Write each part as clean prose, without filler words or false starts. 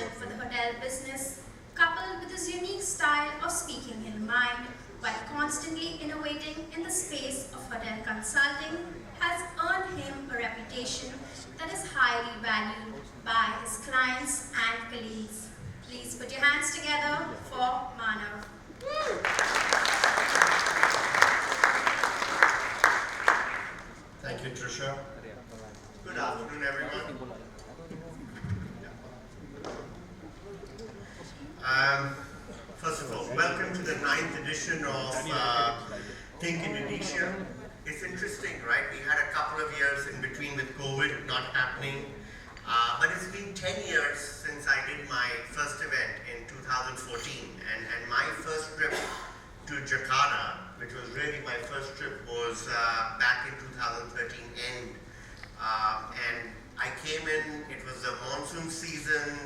passion for the hotel business, coupled with his unique style of speaking in mind, while constantly innovating in the space of hotel consulting, has earned him a reputation that is highly valued by his clients and colleagues. Please put your hands together for Manav. Thank you, Trisha. Good afternoon, everyone. First of all, welcome to the 9th edition of THINC Indonesia. It's interesting, right? We had a couple of years in between with COVID not happening, but it's been 10 years since I did my first event in 2014, and my first trip to Jakarta, which was really my first trip, was back in 2013 end. And I came in, it was the monsoon season,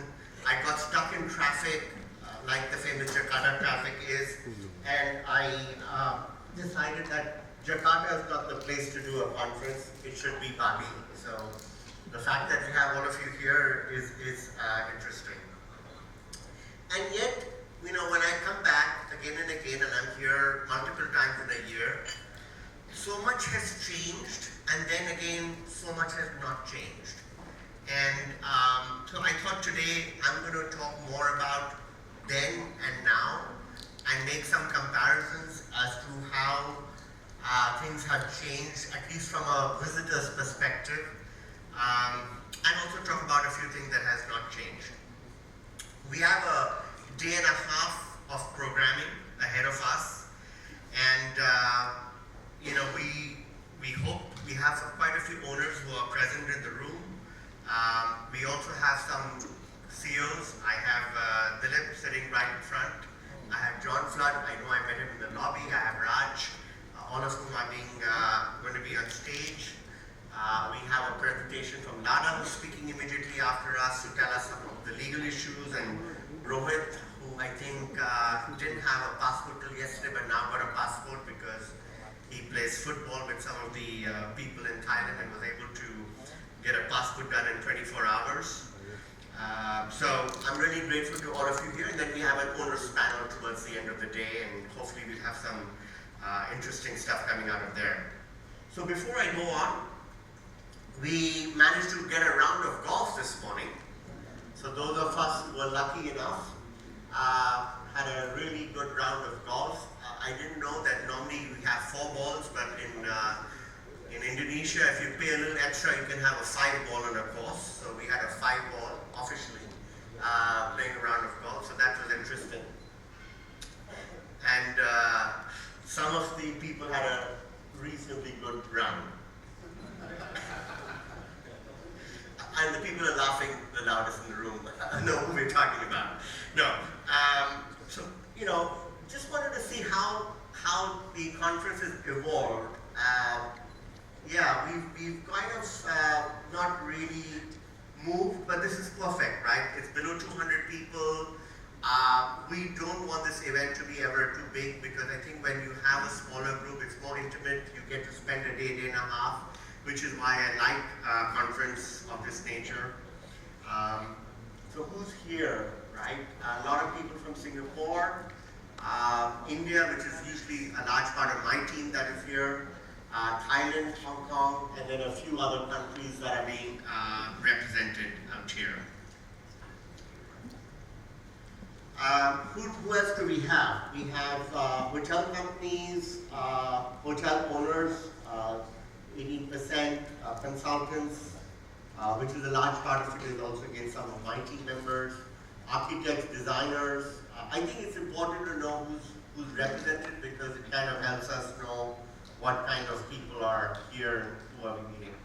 I got stuck in traffic, like the famous Jakarta traffic is, and I decided that Jakarta is not the place to do a conference, it should be Bali. So the fact that we have all of you here is interesting. And yet, you know, when I come back again and again, and I'm here multiple times in a year, so much has changed, and then again, so much has not changed. And so I thought today I'm going to talk more about then and now, and make some comparisons as to how things have changed, at least from a visitor's perspective, and also talk about a few things that has not changed. We have a day and a half of programming ahead of us, and you know, we hope we have quite a few owners who are present in the room. We also have some CEOs. I have Dilip sitting right in front. I have John Flood. I know I met him in the lobby. I have Raj, all of whom are going to be on stage. We have a presentation from Lada, who's speaking immediately after us to tell us some of the legal issues, and Rohit, who I think didn't have a passport till yesterday, but now got a passport because he plays football with some of the people in Thailand and was able to get a passport done in 24 hours. So I'm really grateful to all of you here, and then we have an owners panel towards the end of the day, and hopefully we'll have some interesting stuff coming out of there. So before I go on, we managed to get a round of golf this morning. So those of us who were lucky enough had a really good round of golf. I didn't know that normally we have 4 balls, but in Indonesia, if you pay a little extra, you can have a 5-ball on a course. So we had a 5-ball officially playing a round of golf, so that was interesting. And some of the people had a reasonably good round. And the people are laughing the loudest in the room. I know who we're talking about. No. So, you know, just wanted to see how the conference has evolved. Yeah, we've kind of not really moved, but this is perfect, right? It's below 200 people. We don't want this event to be ever too big, because I think when you have a smaller group, it's more intimate. You get to spend a day, day and a half, which is why I like a conference of this nature. So who's here, right? A lot of people from Singapore, India, which is usually a large part of my team that is here, Thailand, Hong Kong, and then a few other countries that are being represented out here. Who else do we have? We have hotel companies, hotel owners, 18%, consultants, which is a large part of it is also again some of my team members, architects, designers. I think it's important to know who's represented, because it kind of helps us know what kind of people are here and who are we meeting.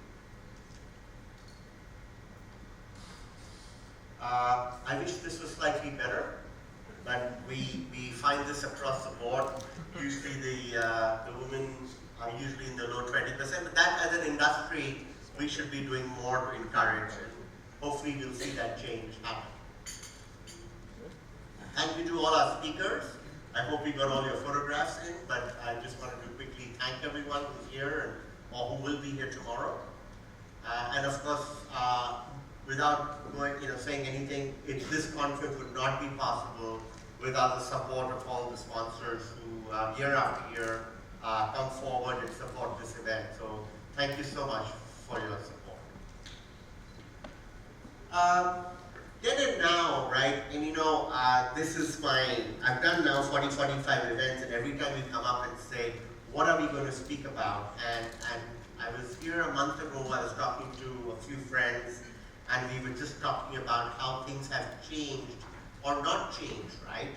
I wish this was slightly better, but we find this across the board. Usually the women are usually in the low 20%, but that as an industry, we should be doing more to encourage it. Hopefully we'll see that change happen. Thank you to all our speakers. I hope we got all your photographs in, but I just wanted to quickly thank everyone who's here or who will be here tomorrow. And of course, without going, saying anything, this conference would not be possible without the support of all the sponsors who year after year come forward and support this event. So thank you so much for your support. Then and now, right, and this is I've done now 40, 45 events, and every time we come up and say, what are we going to speak about? And I was here a month ago, I was talking to a few friends, and we were just talking about how things have changed or not changed, right?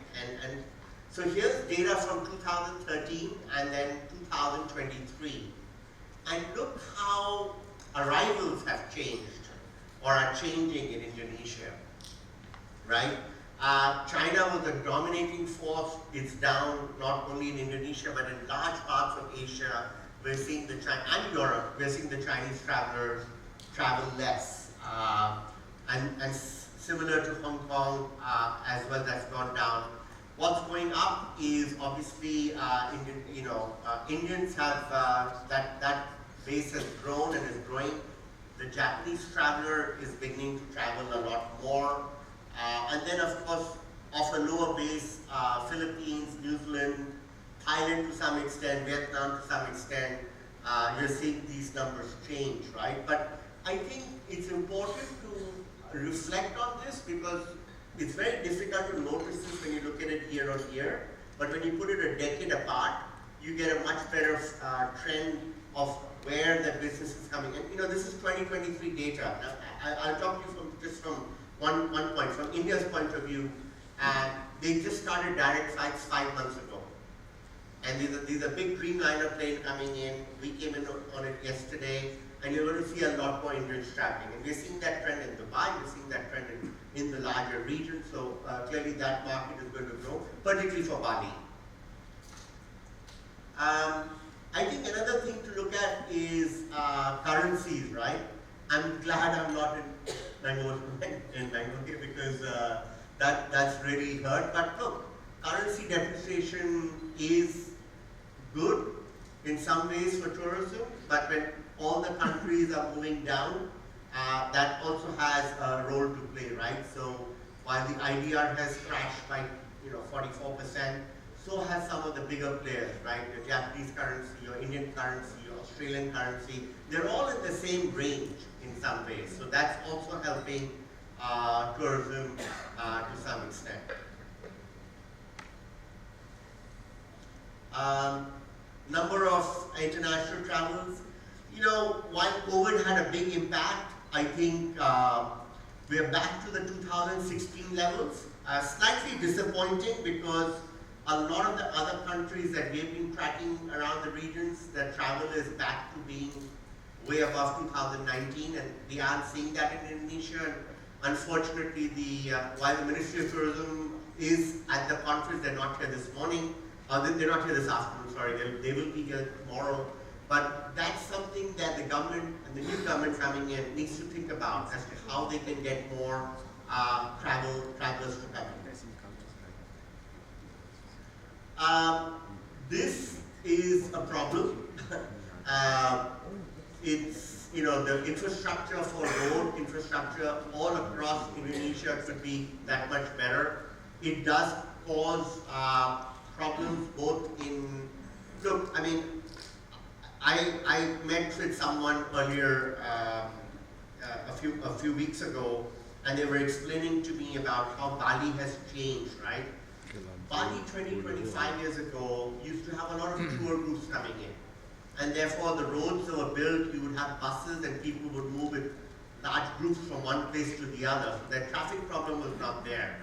And so here's data from 2013 and then 2023. And look how arrivals have changed or are changing in Indonesia, right? China was a dominating force. It's down not only in Indonesia, but in large parts of Asia. We're seeing and Europe, we're seeing the Chinese travelers travel less. And similar to Hong Kong as well, that's gone down. What's going up is obviously, Indians have, that base has grown and is growing. The Japanese traveler is beginning to travel a lot more. And then of course, off a lower base, Philippines, New Zealand, Thailand to some extent, Vietnam to some extent, you're seeing these numbers change, right? But I think it's important to reflect on this because it's very difficult to notice this when you look at it year on year. But when you put it a decade apart, you get a much better trend of where the business is coming. And this is 2023 data. Now, I'll talk to you from one point, from India's point of view. They just started direct flights 5 months ago. And these are big Dreamliner plane coming in. We came in on it yesterday, and you're going to see a lot more Indians traveling. And we're seeing that trend in Dubai, we're seeing that trend in the larger region. So clearly that market is going to grow, particularly for Bali. I think another thing to look at is currencies, right? I'm glad I'm not in Bangalore because that's really hurt. But look, currency depreciation is good in some ways for tourism, but when all the countries are moving down, that also has a role to play, right? So while the IDR has crashed by 44%, so has some of the bigger players, right? The Japanese currency or Indian currency or Australian currency, they're all in the same range in some ways. So that's also helping tourism to some extent. Number of international travels. While COVID had a big impact, I think we're back to the 2016 levels. Slightly disappointing because a lot of the other countries that we've been tracking around the regions, the travel is back to being way above 2019, and we aren't seeing that in Indonesia. And unfortunately, while the Ministry of Tourism is at the conference, they're not here this morning, they're not here this afternoon, sorry, they will be here tomorrow. But that's something that the government and the new government coming in needs to think about as to how they can get more travelers to come in. This is a problem. It's, the infrastructure for road infrastructure all across Indonesia could be that much better. It does cause problems both in, look, I mean, I met with someone earlier a few weeks ago, and they were explaining to me about how Bali has changed, right? Bali 20, 25 years ago used to have a lot of tour groups coming in. And therefore the roads that were built, you would have buses and people would move with large groups from one place to the other. So that traffic problem was not there.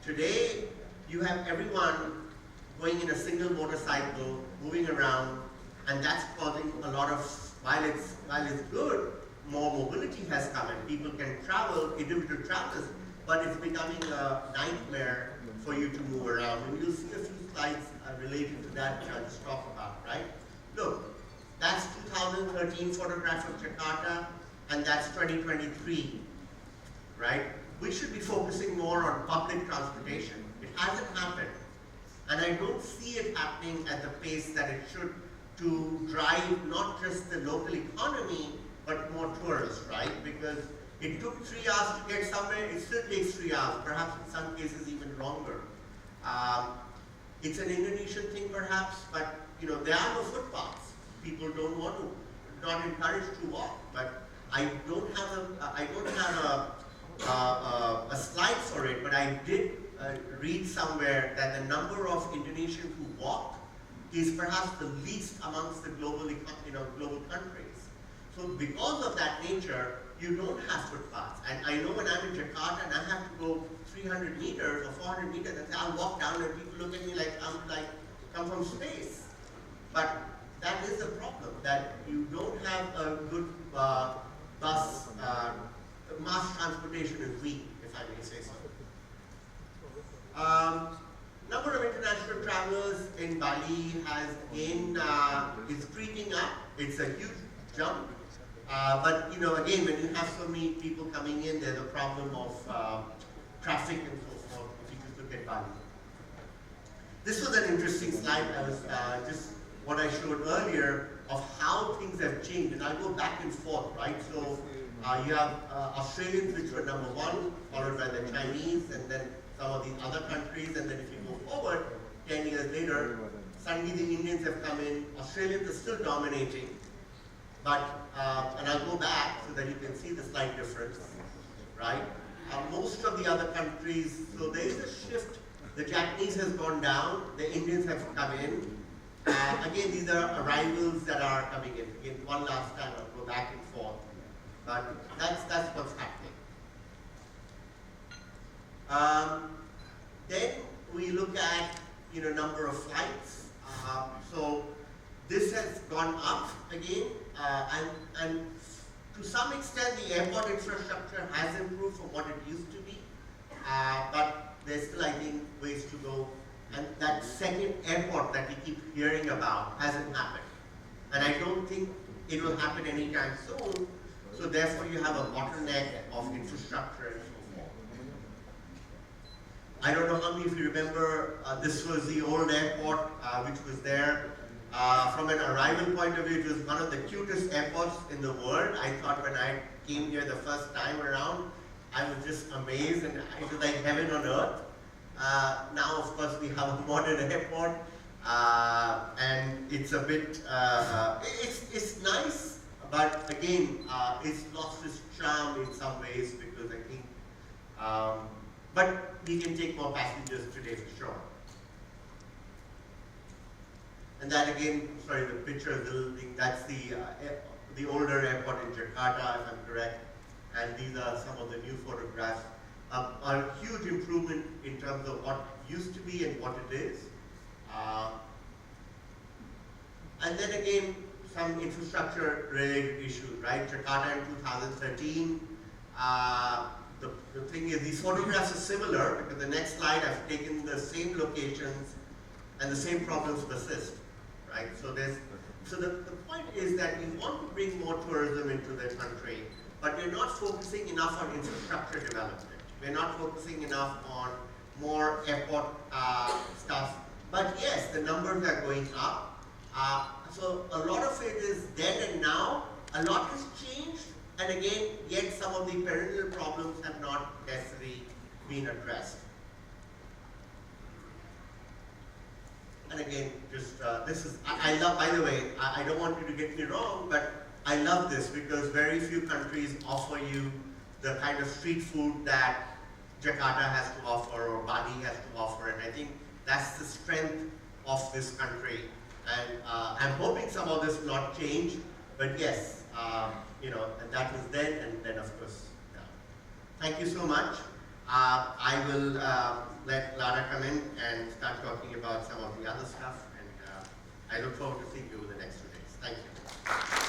Today, you have everyone going in a single motorcycle, moving around, and that's causing a lot of, while it's good, more mobility has come and people can travel, individual travelers, but it's becoming a nightmare for you to move around. And you'll see a few slides related to that which I'll just talk about, right? Look, that's 2013 photograph of Jakarta, and that's 2023, right? We should be focusing more on public transportation. It hasn't happened. And I don't see it happening at the pace that it should to drive not just the local economy, but more tourists, right? Because It took 3 hours to get somewhere, it still takes 3 hours, perhaps in some cases even longer. It's an Indonesian thing perhaps, but you know, there are no footpaths. People don't want to, not encouraged to walk, but I don't have a slide for it, but I did read somewhere that the number of Indonesians who walk is perhaps the least amongst the global countries. So because of that nature, you don't have footpaths. And I know when I'm in Jakarta and I have to go 300 meters or 400 meters, and I'll walk down and people look at me like I'm come from space. But that is the problem, that you don't have a good bus, mass transportation is weak, if I may say so. Number of international travelers in Bali has again is creeping up. It's a huge jump. But you know, again, when you have so many people coming in, there's a problem of traffic and so forth, if you just look at Bali. This was an interesting slide. I was just what I showed earlier of how things have changed, and I'll go back and forth, right? So you have Australians, which were number 1, followed by the Chinese, and then some of these other countries, and then if you go forward, 10 years later, suddenly the Indians have come in. Australians are still dominating, but, and I'll go back so that you can see the slight difference, right? Most of the other countries, so there is a shift. The Japanese has gone down, the Indians have come in. Again, these are arrivals that are coming in. Again, one last time, I'll go back and forth. But that's what's happening. Then we look at, you know, number of flights. So this has gone up again, and to some extent the airport infrastructure has improved from what it used to be, but there's still, I think, ways to go. And that second airport that we keep hearing about hasn't happened. And I don't think it will happen anytime soon. So therefore you have a bottleneck of infrastructure and so forth. I don't know how many of you remember, this was the old airport which was there. From an arrival point of view, it was one of the cutest airports in the world. I thought when I came here the first time around, I was just amazed, and it was like heaven on earth. Now, of course, we have a modern airport, and it's a bit, it's nice, but again, it's lost its charm in some ways because I think, but we can take more passengers today for sure. And that again, sorry, the picture, that's the older airport in Jakarta, if I'm correct, and these are some of the new photographs. A huge improvement in terms of what used to be and what it is. And then again, some infrastructure related issues, right? Jakarta in 2013. The thing is, these photographs are similar because the next slide I've taken the same locations and the same problems persist, right? So the point is that we want to bring more tourism into the country, but we're not focusing enough on infrastructure development. We're not focusing enough on more airport stuff. But yes, the numbers are going up. So a lot of it is then and now. A lot has changed. And again, yet some of the perennial problems have not necessarily been addressed. And again, just this is, I love, by the way, I don't want you to get me wrong, but I love this because very few countries offer you the kind of street food that Jakarta has to offer or Bali has to offer, and I think that's the strength of this country. And I'm hoping some of this will not change, but yes, you know, and that was then, and then of course now. Thank you so much. I will let Lara come in and start talking about some of the other stuff, and I look forward to seeing you over the next 2 days. Thank you.